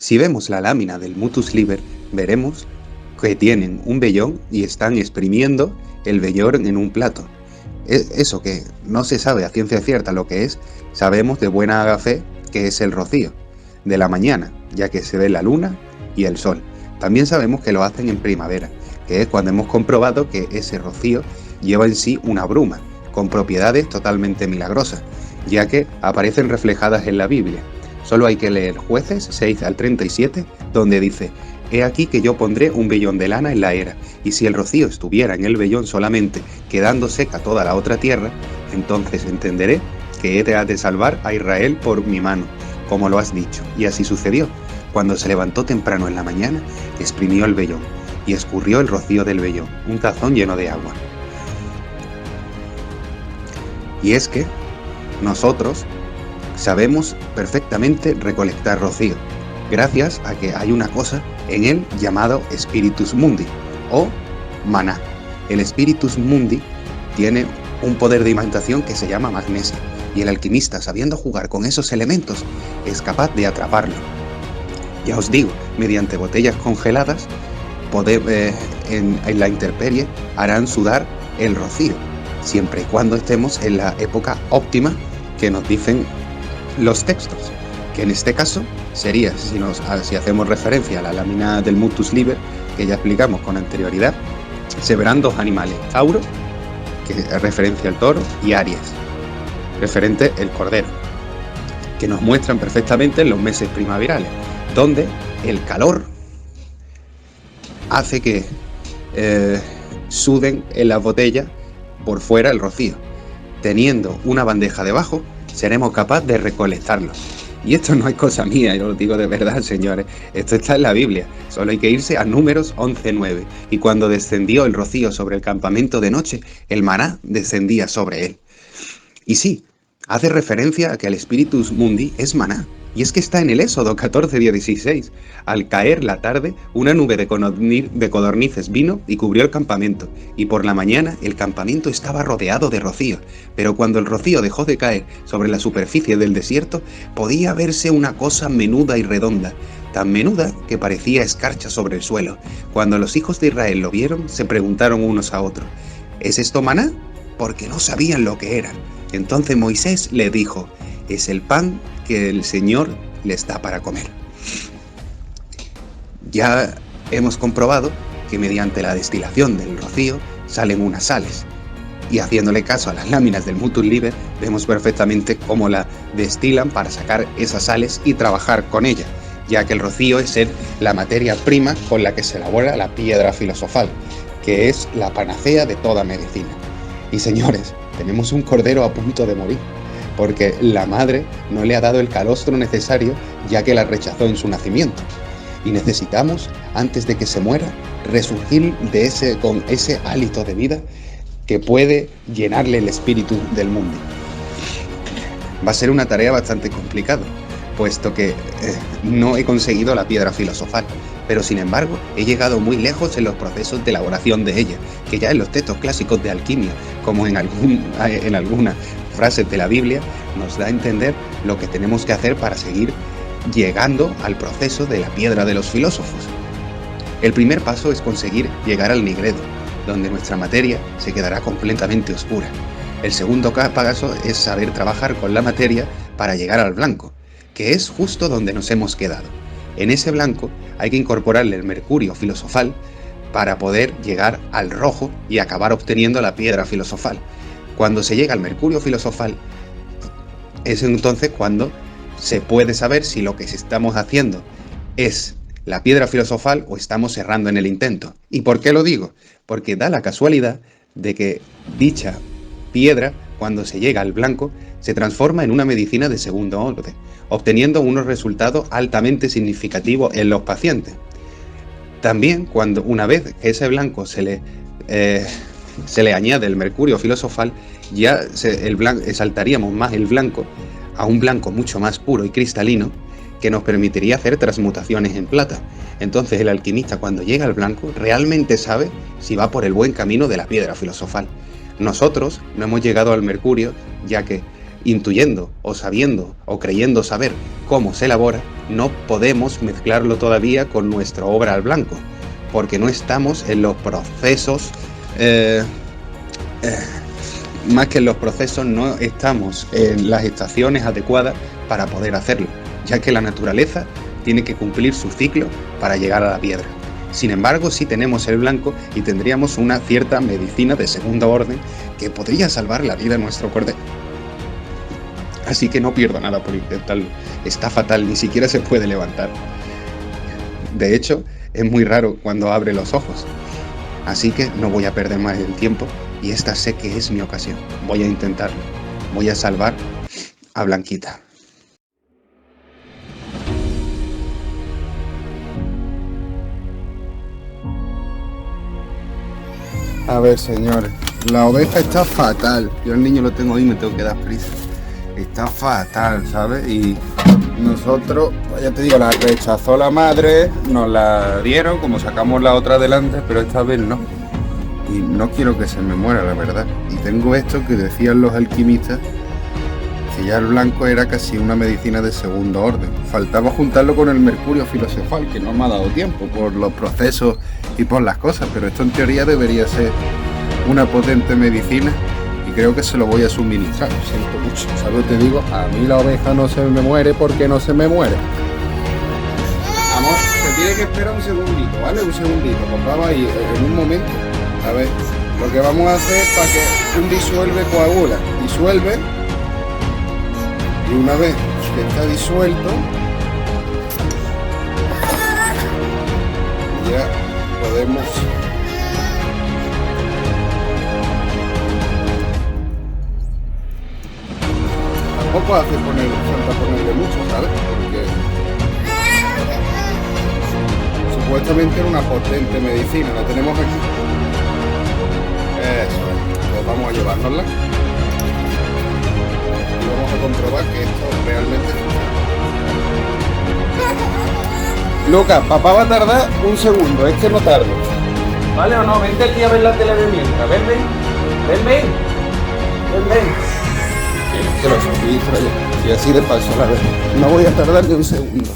Si vemos la lámina del Mutus Liber, veremos que tienen un vellón y están exprimiendo el vellón en un plato. Eso que no se sabe a ciencia cierta lo que es, sabemos de buena fe que es el rocío de la mañana, ya que se ve la luna y el sol. También sabemos que lo hacen en primavera, que es cuando hemos comprobado que ese rocío lleva en sí una bruma, con propiedades totalmente milagrosas, ya que aparecen reflejadas en la Biblia. Solo hay que leer Jueces 6 al 37, donde dice: «He aquí que yo pondré un vellón de lana en la era, y si el rocío estuviera en el vellón solamente, quedando seca toda la otra tierra, entonces entenderé que he de salvar a Israel por mi mano, como lo has dicho». Y así sucedió. Cuando se levantó temprano en la mañana, exprimió el vellón, y escurrió el rocío del vellón, un tazón lleno de agua. Y es que nosotros sabemos perfectamente recolectar rocío, gracias a que hay una cosa en él llamado Spiritus Mundi, o maná. El Spiritus Mundi tiene un poder de imantación que se llama magnesio, y el alquimista, sabiendo jugar con esos elementos, es capaz de atraparlo. Ya os digo, mediante botellas congeladas, en la intemperie harán sudar el rocío, siempre y cuando estemos en la época óptima que nos dicen los textos, que en este caso sería, si hacemos referencia a la lámina del Mutus Liber, que ya explicamos con anterioridad, se verán dos animales: Tauro, que es referencia al toro, y Aries, referente el cordero, que nos muestran perfectamente en los meses primaverales, donde el calor hace que suden en la botella por fuera el rocío. Teniendo una bandeja debajo, seremos capaces de recolectarlo. Y esto no es cosa mía, yo lo digo de verdad, señores. Esto está en la Biblia. Solo hay que irse a Números 11:9. Y cuando descendió el rocío sobre el campamento de noche, el maná descendía sobre él. Y sí, hace referencia a que el Spiritus Mundi es maná. Y es que está en el Éxodo 14:16. Al caer la tarde, una nube de codornices vino y cubrió el campamento, y por la mañana el campamento estaba rodeado de rocío. Pero cuando el rocío dejó de caer sobre la superficie del desierto, podía verse una cosa menuda y redonda, tan menuda que parecía escarcha sobre el suelo. Cuando los hijos de Israel lo vieron, se preguntaron unos a otros: ¿es esto maná? Porque no sabían lo que era. Entonces Moisés le dijo: es el pan que el Señor les da para comer. Ya hemos comprobado que mediante la destilación del rocío salen unas sales, y haciéndole caso a las láminas del Mutus Liber, vemos perfectamente cómo la destilan para sacar esas sales y trabajar con ella, ya que el rocío es la materia prima con la que se elabora la piedra filosofal, que es la panacea de toda medicina. Y señores, tenemos un cordero a punto de morir, porque la madre no le ha dado el calostro necesario, ya que la rechazó en su nacimiento. Y necesitamos, antes de que se muera, resurgir con ese hálito de vida que puede llenarle el espíritu del mundo. Va a ser una tarea bastante complicada, puesto que no he conseguido la piedra filosofal, pero sin embargo he llegado muy lejos en los procesos de elaboración de ella, que ya en los textos clásicos de alquimia, como en algunas frases de la Biblia, nos da a entender lo que tenemos que hacer para seguir llegando al proceso de la piedra de los filósofos. El primer paso es conseguir llegar al nigredo, donde nuestra materia se quedará completamente oscura. El segundo paso es saber trabajar con la materia para llegar al blanco, que es justo donde nos hemos quedado. En ese blanco hay que incorporarle el mercurio filosofal para poder llegar al rojo y acabar obteniendo la piedra filosofal. Cuando se llega al mercurio filosofal, es entonces cuando se puede saber si lo que estamos haciendo es la piedra filosofal o estamos errando en el intento. ¿Y por qué lo digo? Porque da la casualidad de que dicha piedra, cuando se llega al blanco, se transforma en una medicina de segundo orden, obteniendo unos resultados altamente significativos en los pacientes. También, cuando una vez que ese blanco se le añade el mercurio filosofal, ya exaltaríamos más el blanco a un blanco mucho más puro y cristalino, que nos permitiría hacer transmutaciones en plata. Entonces el alquimista, cuando llega al blanco, realmente sabe si va por el buen camino de la piedra filosofal. Nosotros no hemos llegado al mercurio, ya que intuyendo o sabiendo o creyendo saber cómo se elabora, no podemos mezclarlo todavía con nuestra obra al blanco, porque no estamos en los procesos, más que en los procesos, no estamos en las estaciones adecuadas para poder hacerlo, ya que la naturaleza tiene que cumplir su ciclo para llegar a la piedra. Sin embargo, sí tenemos el blanco y tendríamos una cierta medicina de segunda orden que podría salvar la vida de nuestro cordero. Así que no pierdo nada por intentarlo. Está fatal, ni siquiera se puede levantar. De hecho, es muy raro cuando abre los ojos. Así que no voy a perder más el tiempo y esta sé que es mi ocasión. Voy a intentarlo. Voy a salvar a Blanquita. A ver, señores, la oveja está fatal. Yo al niño lo tengo ahí y me tengo que dar prisa. Está fatal, ¿sabes? Y nosotros, pues ya te digo, la rechazó la madre, nos la dieron, como sacamos la otra adelante, pero esta vez no. Y no quiero que se me muera, la verdad. Y tengo esto que decían los alquimistas, que ya el blanco era casi una medicina de segundo orden. Faltaba juntarlo con el mercurio filosofal, que no me ha dado tiempo por los procesos y por las cosas, pero esto en teoría debería ser una potente medicina y creo que se lo voy a suministrar. Lo siento mucho, ¿sabes? Te digo, a mí la oveja no se me muere porque no se me muere. Amor, te tiene que esperar un segundito, ¿vale? Un segundito, papá va ahí en un momento. A ver, lo que vamos a hacer para que un disuelve coagula. Disuelve. Y una vez que está disuelto, ya podemos tampoco hace falta ponerle mucho, ¿sabes? Porque supuestamente era una potente medicina, la tenemos aquí. Eso es, pues vamos a llevárnosla. Vamos a comprobar que esto realmente funciona. Lucas, papá va a tardar un segundo, es que no tardo. ¿Vale o no? Vente aquí a ver la tele de mientras. Ven, ven. Ven, ven. Ven, ven. Que lo suministro ya. Y así de paso, la verdad. No voy a tardar ni un segundo.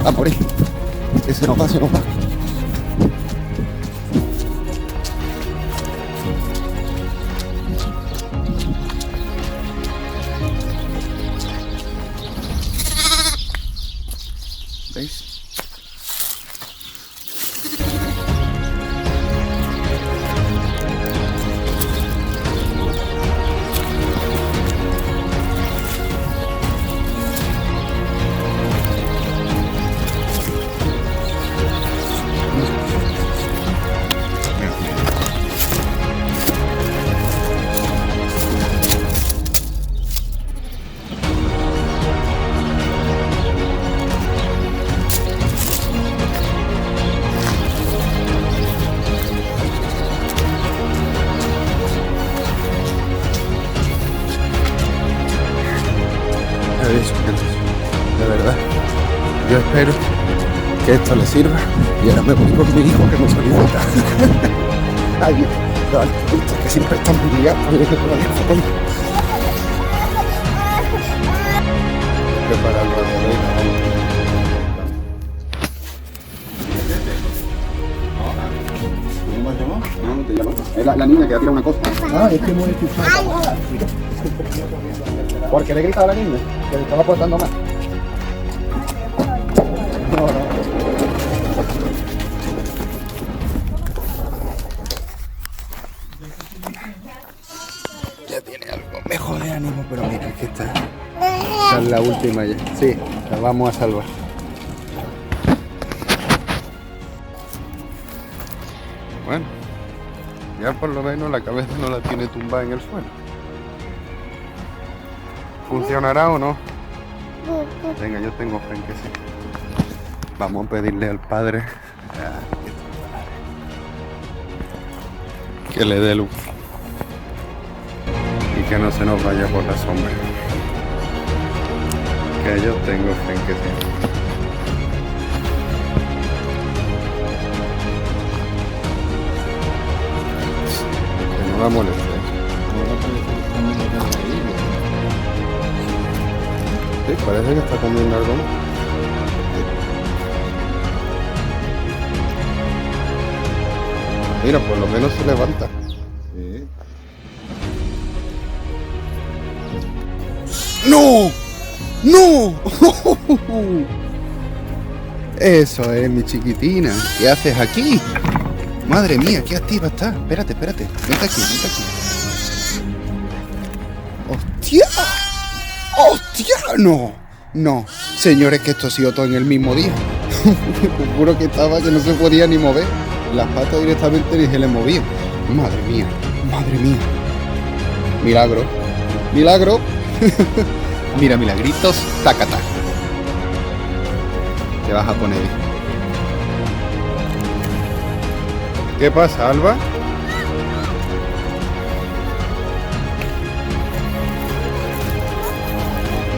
Ah, por ahí. Que se nos va, se nos va. ¿Veis? De verdad, yo espero que esto le sirva y ahora me voy con mi hijo que me solicita. Ay, no, que siempre están muy liados. Prepararlo de ¿Cómo te llamas? No, te llamas. Es la niña que ha tirado una cosa. Ah, es que hemos escuchado. ¿Por qué le gritaba a la niña? Que le estaba portando mal. No, no. Ya tiene algo mejor de ánimo, pero mira, es que esta es la última ya. Sí, la vamos a salvar. Bueno, ya por lo menos la cabeza no la tiene tumbada en el suelo. ¿Funcionará o no? Venga, yo tengo fe en que sí. Vamos a pedirle al Padre que le dé luz y que no se nos vaya por la sombra. Que yo tengo fe en que sí. me molesta. Sí, parece que está comiendo algo más. Mira, por lo menos se levanta. Sí. ¡No! ¡No! Eso es, mi chiquitina. ¿Qué haces aquí? Madre mía, qué activa está. Espérate. Vente aquí. ¡Hostia! ¡Hostia! No. Señores, que esto ha sido todo en el mismo día. Te juro que estaba que no se podía ni mover. Las patas directamente ni se le movían. Madre mía. Milagro. Mira, milagritos, tacata. Te vas a poner bien. ¿Qué pasa, Alba?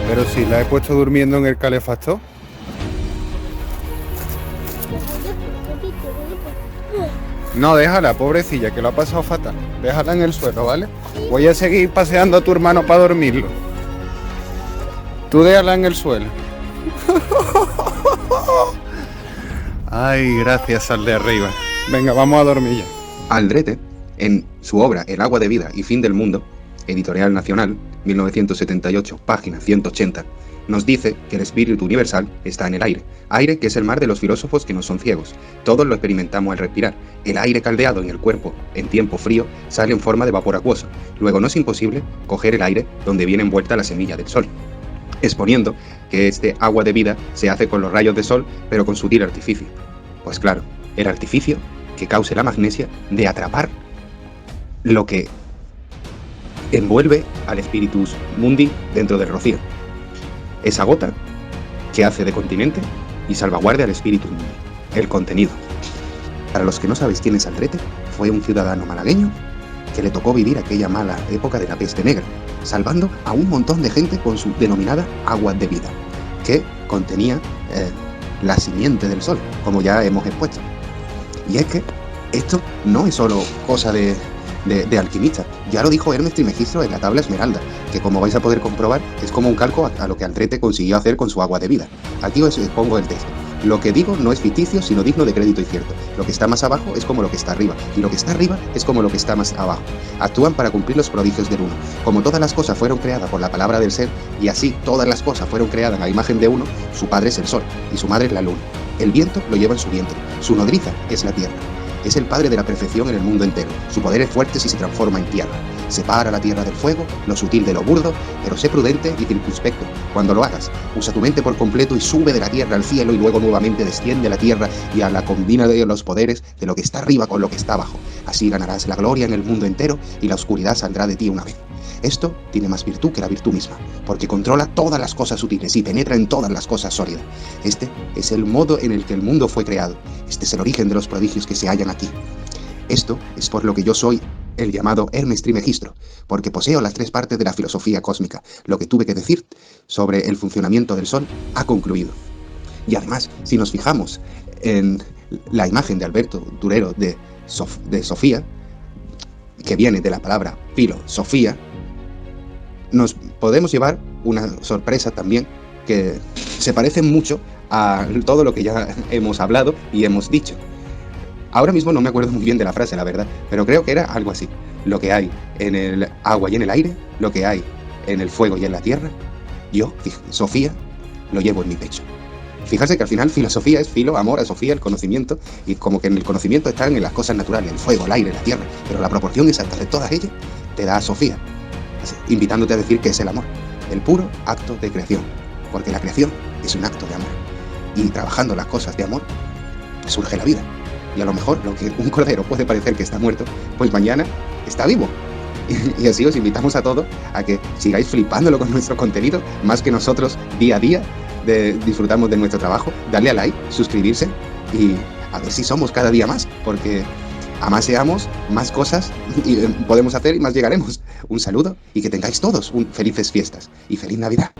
Pero si la he puesto durmiendo en el calefactor. No, déjala, pobrecilla, que lo ha pasado fatal. Déjala en el suelo, ¿vale? Voy a seguir paseando a tu hermano para dormirlo. Tú déjala en el suelo. Ay, gracias al de arriba. Venga, vamos a dormir ya. Aldrete, en su obra El agua de vida y fin del mundo, Editorial Nacional, 1978, página 180, nos dice que el espíritu universal está en el aire que es el mar de los filósofos que no son ciegos. Todos lo experimentamos al respirar. El aire caldeado en el cuerpo en tiempo frío sale en forma de vapor acuoso. Luego no es imposible coger el aire donde viene envuelta la semilla del sol, exponiendo que este agua de vida se hace con los rayos de sol, pero con sutil artificio. Pues claro, el artificio que cause la magnesia de atrapar lo que envuelve al spiritus mundi dentro del rocío. Esa gota que hace de continente y salvaguardia al espíritu mundi, el contenido. Para los que no sabéis quién es Aldrete, fue un ciudadano malagueño que le tocó vivir aquella mala época de la peste negra, salvando a un montón de gente con su denominada agua de vida, que contenía la simiente del sol, como ya hemos expuesto. Y es que esto no es solo cosa de alquimista. Ya lo dijo Hermes Trismegisto en la tabla Esmeralda, que como vais a poder comprobar es como un calco a lo que Aldrete consiguió hacer con su agua de vida. Aquí os pongo el texto. Lo que digo no es ficticio, sino digno de crédito y cierto. Lo que está más abajo es como lo que está arriba, y lo que está arriba es como lo que está más abajo. Actúan para cumplir los prodigios del uno. Como todas las cosas fueron creadas por la palabra del ser, y así todas las cosas fueron creadas a imagen de uno, su padre es el sol, y su madre es la luna. El viento lo lleva en su vientre, su nodriza es la tierra. Es el padre de la perfección en el mundo entero. Su poder es fuerte si se transforma en tierra. Separa la tierra del fuego, lo sutil de lo burdo, pero sé prudente y circunspecto. Cuando lo hagas, usa tu mente por completo y sube de la tierra al cielo y luego nuevamente desciende a la tierra y a la combina de los poderes de lo que está arriba con lo que está abajo. Así ganarás la gloria en el mundo entero y la oscuridad saldrá de ti una vez. Esto tiene más virtud que la virtud misma, porque controla todas las cosas sutiles y penetra en todas las cosas sólidas. Este es el modo en el que el mundo fue creado. Este es el origen de los prodigios que se hallan aquí. Esto es por lo que yo soy el llamado Hermes Trismegisto, porque poseo las tres partes de la filosofía cósmica. Lo que tuve que decir sobre el funcionamiento del sol ha concluido. Y además, si nos fijamos en la imagen de Alberto Durero de Sofía, que viene de la palabra filosofía, nos podemos llevar una sorpresa también, que se parece mucho a todo lo que ya hemos hablado y hemos dicho. Ahora mismo no me acuerdo muy bien de la frase, la verdad, pero creo que era algo así. Lo que hay en el agua y en el aire, lo que hay en el fuego y en la tierra, yo, Sofía, lo llevo en mi pecho. Fijarse que al final filosofía es filo, amor, a Sofía, el conocimiento, y como que en el conocimiento están en las cosas naturales, el fuego, el aire, la tierra, pero la proporción exacta de todas ellas te da a Sofía, así, invitándote a decir que es el amor, el puro acto de creación, porque la creación es un acto de amor, y trabajando las cosas de amor surge la vida, y a lo mejor lo que un cordero puede parecer que está muerto, pues mañana está vivo. Y así os invitamos a todos a que sigáis flipándolo con nuestro contenido, más que nosotros día a día disfrutamos de nuestro trabajo. Darle a like, suscribirse y a ver si somos cada día más, porque a más seamos, más cosas podemos hacer y más llegaremos. Un saludo y que tengáis todos felices fiestas y feliz Navidad.